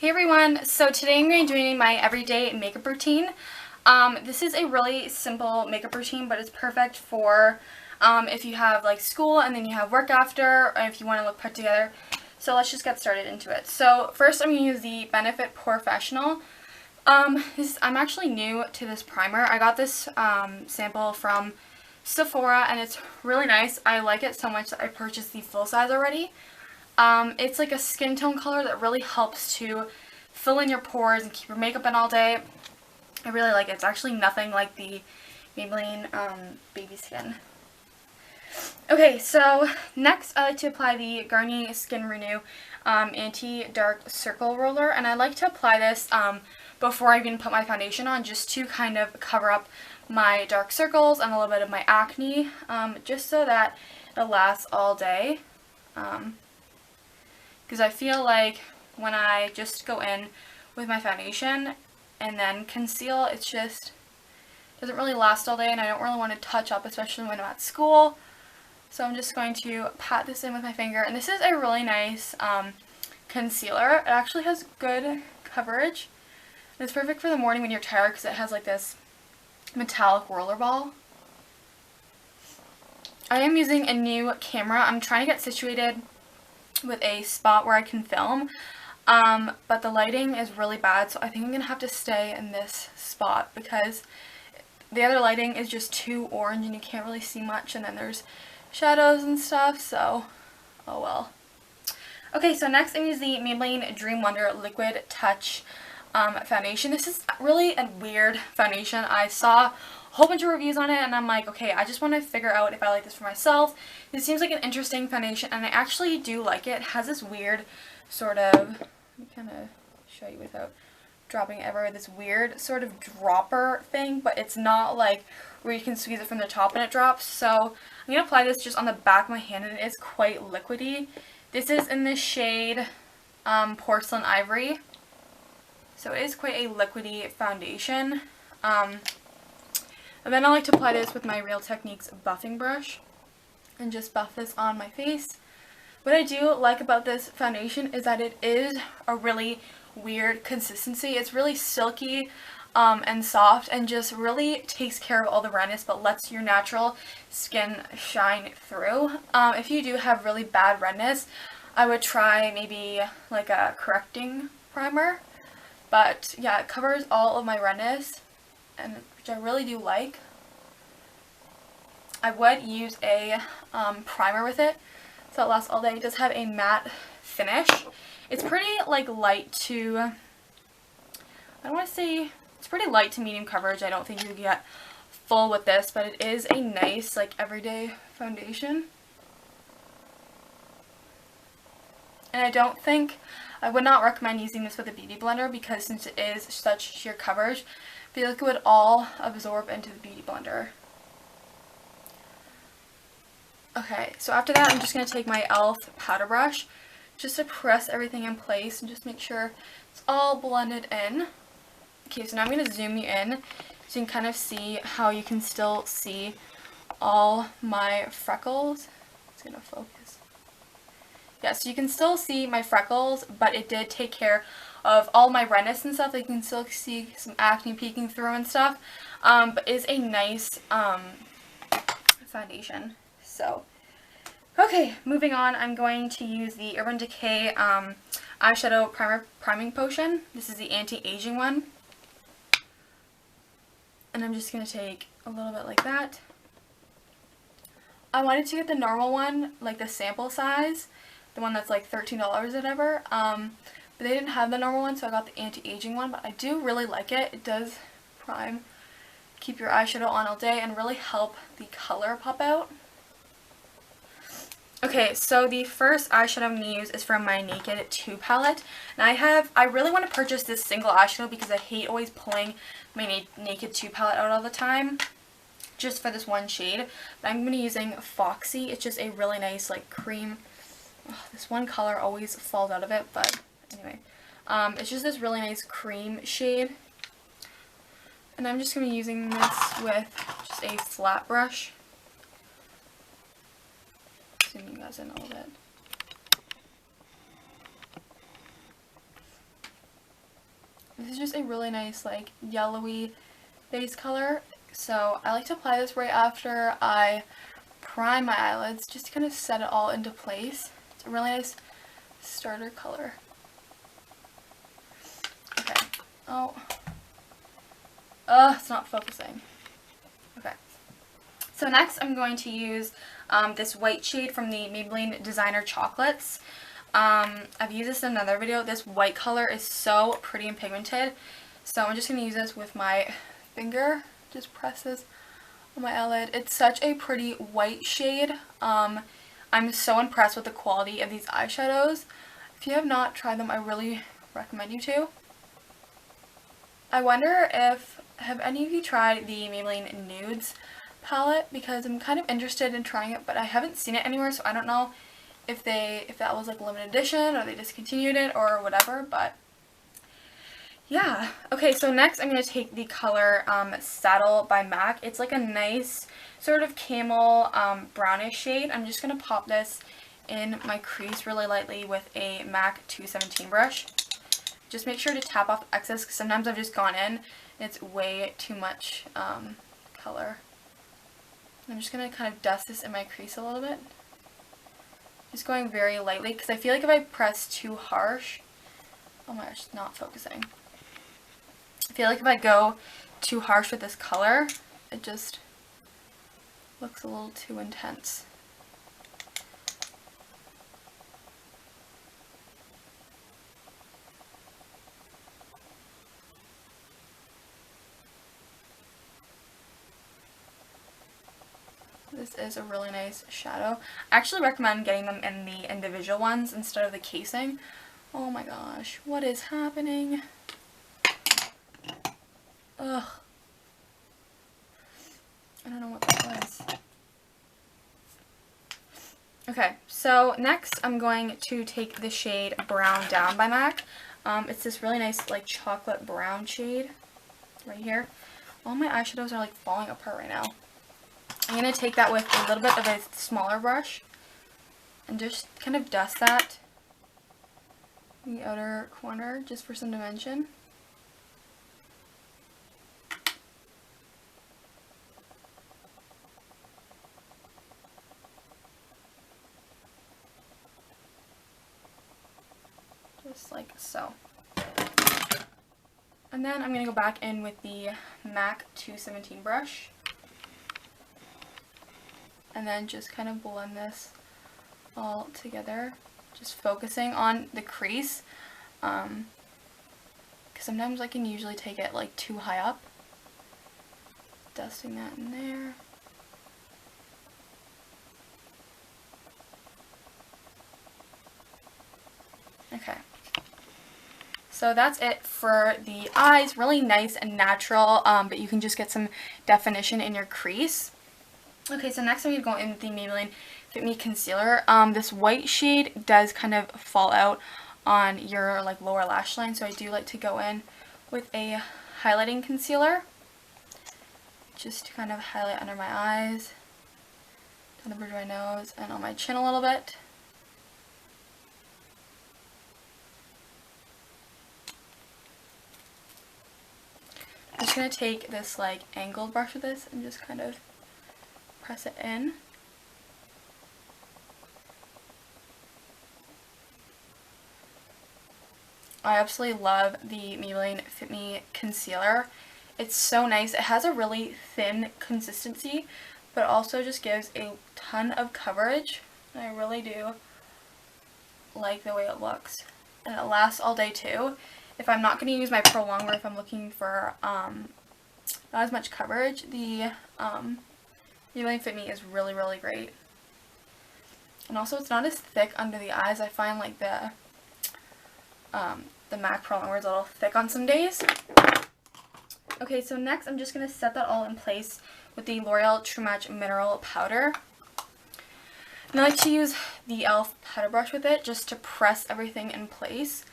Hey everyone, so today I'm going to be doing my everyday makeup routine. This is a really simple makeup routine, but it's perfect for if you have like school and then you have work after, or if you want to look put together. So let's just get started into it. So first I'm going to use the Benefit Professional. I'm actually new to this primer. I got this sample from Sephora and it's really nice. I like it so much that I purchased the full size already. It's like a skin tone color that really helps to fill in your pores and keep your makeup in all day. I really like it. It's actually nothing like the Maybelline Baby Skin. Okay, so next I like to apply the Garnier Skin Renew Anti-Dark Circle Roller, and I like to apply this before I even put my foundation on, just to kind of cover up my dark circles and a little bit of my acne, just so that it lasts all day. Because I feel like when I just go in with my foundation and then conceal, it just doesn't really last all day, and I don't really want to touch up, especially when I'm at school. So I'm just going to pat this in with my finger, and this is a really nice concealer. It actually has good coverage, and it's perfect for the morning when you're tired because it has like this metallic roller ball. I am using a new camera. I'm trying to get situated with a spot where I can film, but the lighting is really bad, so I think I'm gonna have to stay in this spot because the other lighting is just too orange and you can't really see much, and then there's shadows and stuff, so oh well. Okay, so next I'm using the Maybelline Dream Wonder Liquid Touch foundation. This is really a weird foundation. I saw a whole bunch of reviews on it and I'm like, okay, I just want to figure out if I like this for myself. It seems like an interesting foundation and I actually do like it. It has this weird sort of, let me kind of show you without dropping ever, this weird sort of dropper thing, but it's not like where you can squeeze it from the top and it drops. So I'm going to apply this just on the back of my hand, and it is quite liquidy. This is in the shade Porcelain Ivory. So it is quite a liquidy foundation. And then I like to apply this with my Real Techniques buffing brush and just buff this on my face. What I do like about this foundation is that it is a really weird consistency. It's really silky and soft, and just really takes care of all the redness but lets your natural skin shine through. If you do have really bad redness, I would try maybe like a correcting primer. But yeah, it covers all of my redness, and which I really do like. I would use a primer with it, so it lasts all day. It does have a matte finish. It's pretty like light to, I don't want to say, it's pretty light to medium coverage. I don't think you can get full with this, but it is a nice like everyday foundation. And I would not recommend using this with a beauty blender, because since it is such sheer coverage, I feel like it would all absorb into the beauty blender. Okay, so after that I'm just going to take my e.l.f. powder brush just to press everything in place and just make sure it's all blended in. Okay, so now I'm going to zoom you in so you can kind of see how you can still see all my freckles. It's going to focus. Yeah, so you can still see my freckles, but it did take care of all my redness and stuff. You can still see some acne peeking through and stuff, but it's a nice foundation. So, okay, moving on, I'm going to use the Urban Decay eyeshadow priming potion. This is the anti-aging one. And I'm just going to take a little bit like that. I wanted to get the normal one, like the sample size, the one that's like $13 or whatever, but they didn't have the normal one, so I got the anti-aging one. But I do really like it. It does prime, keep your eyeshadow on all day, and really help the color pop out. Okay, so the first eyeshadow I'm going to use is from my Naked 2 palette. And I really want to purchase this single eyeshadow because I hate always pulling my Naked 2 palette out all the time, just for this one shade. But I'm going to be using Foxy. It's just a really nice like cream. Oh, this one color always falls out of it, but anyway. It's just this really nice cream shade. And I'm just going to be using this with just a flat brush. Zoom you guys in a little bit. This is just a really nice like yellowy base color. So I like to apply this right after I prime my eyelids just to kind of set it all into place. It's a really nice starter color. Okay. Oh. It's not focusing. Okay. So next I'm going to use this white shade from the Maybelline Designer Chocolates. I've used this in another video. This white color is so pretty and pigmented. So I'm just going to use this with my finger. Just press this on my eyelid. It's such a pretty white shade. I'm so impressed with the quality of these eyeshadows. If you have not tried them, I really recommend you to. I wonder if, have any of you tried the Maybelline Nudes palette? Because I'm kind of interested in trying it, but I haven't seen it anywhere, so I don't know if that was like a limited edition or they discontinued it or whatever, but yeah. Okay, so next I'm going to take the color Saddle by MAC. It's like a nice sort of camel brownish shade. I'm just going to pop this in my crease really lightly with a MAC 217 brush. Just make sure to tap off excess because sometimes I've just gone in and it's way too much color. I'm just going to kind of dust this in my crease a little bit. Just going very lightly because I feel like if I press too harsh, oh my gosh, it's not focusing. I feel like if I go too harsh with this color, it just looks a little too intense. This is a really nice shadow. I actually recommend getting them in the individual ones instead of the casing. Oh my gosh, what is happening? Ugh. I don't know what that was. Okay, so next I'm going to take the shade Brown Down by MAC. It's this really nice like chocolate brown shade right here. All my eyeshadows are like falling apart right now. I'm going to take that with a little bit of a smaller brush and just kind of dust that in the outer corner just for some dimension. Just like so. And then I'm going to go back in with the MAC 217 brush. And then just kind of blend this all together. Just focusing on the crease. Because sometimes I can usually take it like too high up. Dusting that in there. Okay. So that's it for the eyes. Really nice and natural, but you can just get some definition in your crease. Okay, so next I'm going to go in with the Maybelline Fit Me Concealer. This white shade does kind of fall out on your like lower lash line, so I do like to go in with a highlighting concealer. Just to kind of highlight under my eyes, down the bridge of my nose, and on my chin a little bit. I'm just going to take this like angled brush with this and just kind of press it in. I absolutely love the Maybelline Fit Me Concealer. It's so nice. It has a really thin consistency, but also just gives a ton of coverage. And I really do like the way it looks. And it lasts all day too. If I'm not going to use my prolonger, if I'm looking for not as much coverage, the Maybelline Fit Me is really, really great. And also it's not as thick under the eyes. I find like the MAC prolonger is a little thick on some days. Okay, so next I'm just going to set that all in place with the L'Oreal True Match Mineral Powder. And I like to use the e.l.f. powder brush with it just to press everything in place.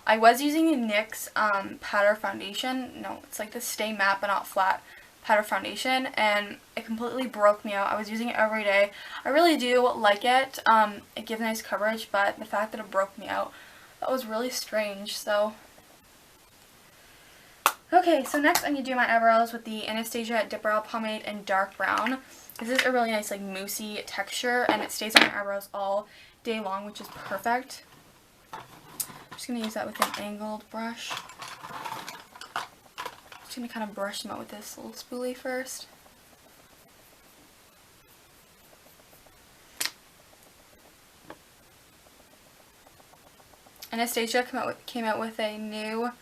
I was using the NYX powder foundation. No, it's like the Stay Matte but Not Flat powder foundation, and it completely broke me out. I was using it every day. I really do like it. It gives nice coverage, but the fact that it broke me out, that was really strange. So Okay, so next I'm going to do my eyebrows with the Anastasia Dip Brow Pomade in dark brown. This is a really nice like moussey texture, and it stays on your eyebrows all day long, which is perfect. I'm just going to use that with an angled brush. Just going to kind of brush them out with this little spoolie first. Anastasia came out with a new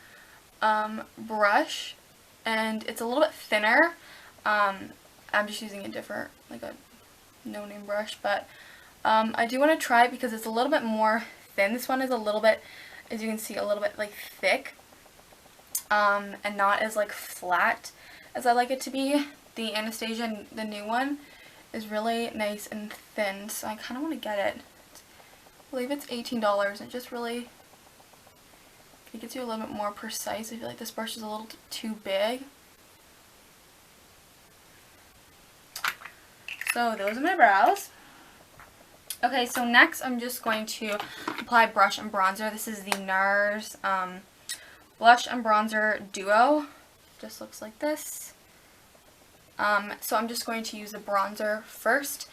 brush, and it's a little bit thinner. I'm just using a different, like a no-name brush, but I do want to try it because it's a little bit more thin. This one is a little bit, as you can see, a little bit like thick, and not as like flat as I like it to be. The Anastasia, the new one, is really nice and thin, so I kind of want to get it. I believe it's $18, and it just really, it gets you a little bit more precise. I feel like this brush is a little too big. So those are my brows. Okay, so next I'm just going to apply blush and bronzer. This is the NARS Blush and Bronzer Duo. Just looks like this. So I'm just going to use the bronzer first,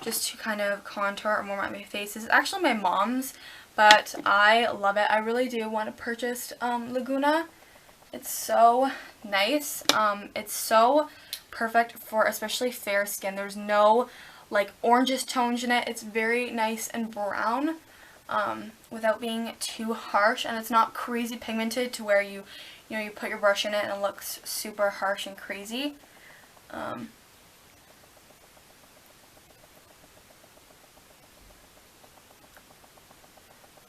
just to kind of contour and warm up my face. This is actually my mom's, but I love it. I really do want to purchase Laguna. It's so nice. It's so perfect for especially fair skin. There's no like orangish tones in it. It's very nice and brown without being too harsh, and it's not crazy pigmented to where you put your brush in it and it looks super harsh and crazy.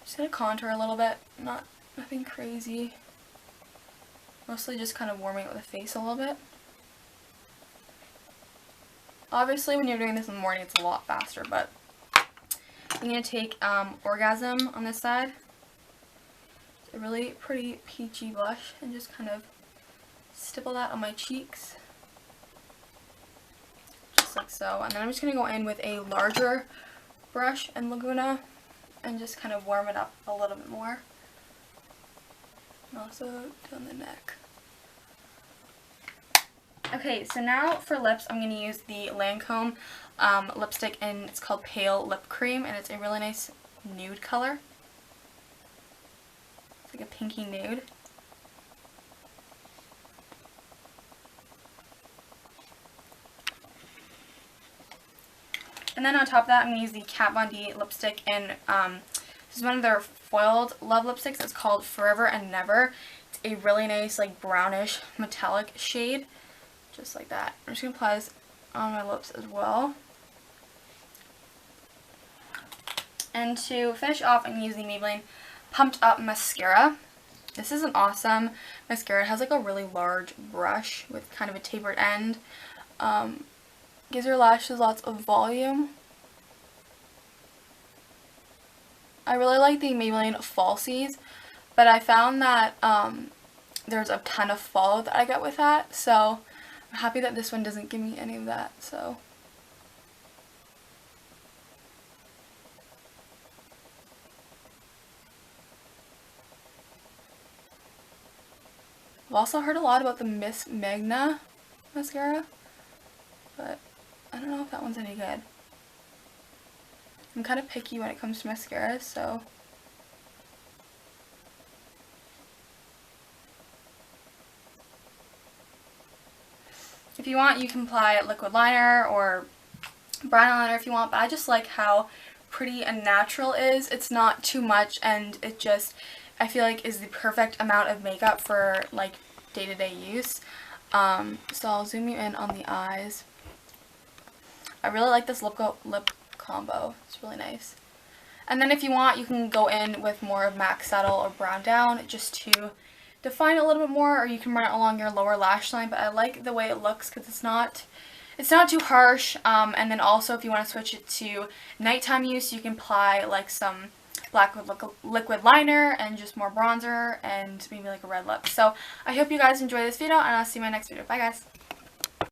Just gonna contour a little bit, nothing crazy. Mostly just kind of warming up the face a little bit. Obviously, when you're doing this in the morning, it's a lot faster, but I'm going to take Orgasm on this side. It's a really pretty peachy blush, and just kind of stipple that on my cheeks. Just like so. And then I'm just going to go in with a larger brush in Laguna and just kind of warm it up a little bit more. And also down the neck. Okay, so now for lips, I'm going to use the Lancome lipstick, and it's called Pale Lip Cream, and it's a really nice nude color. It's like a pinky nude. And then on top of that, I'm going to use the Kat Von D lipstick, and this is one of their foiled love lipsticks. It's called Forever and Never. It's a really nice, like, brownish metallic shade. Just like that. I'm just going to apply this on my lips as well. And to finish off, I'm going to use the Maybelline Pumped Up Mascara. This is an awesome mascara. It has like a really large brush with kind of a tapered end. Gives your lashes lots of volume. I really like the Maybelline Falsies, but I found that there's a ton of fall that I get with that, so I'm happy that this one doesn't give me any of that. So I've also heard a lot about the Miss Magna mascara, but I don't know if that one's any good. I'm kind of picky when it comes to mascara, so if you want, you can apply liquid liner or brown liner if you want, but I just like how pretty and natural it is. It's not too much, and it just, I feel like, is the perfect amount of makeup for like day-to-day use. So I'll zoom you in on the eyes. I really like this lip combo. It's really nice. And then if you want, you can go in with more of MAC Saddle or Brown Down just to define it a little bit more, or you can run it along your lower lash line, but I like the way it looks because it's not too harsh. And then also, if you want to switch it to nighttime use, you can apply like some black liquid liner and just more bronzer and maybe like a red lip. So I hope you guys enjoy this video, and I'll see you in my next video. Bye guys!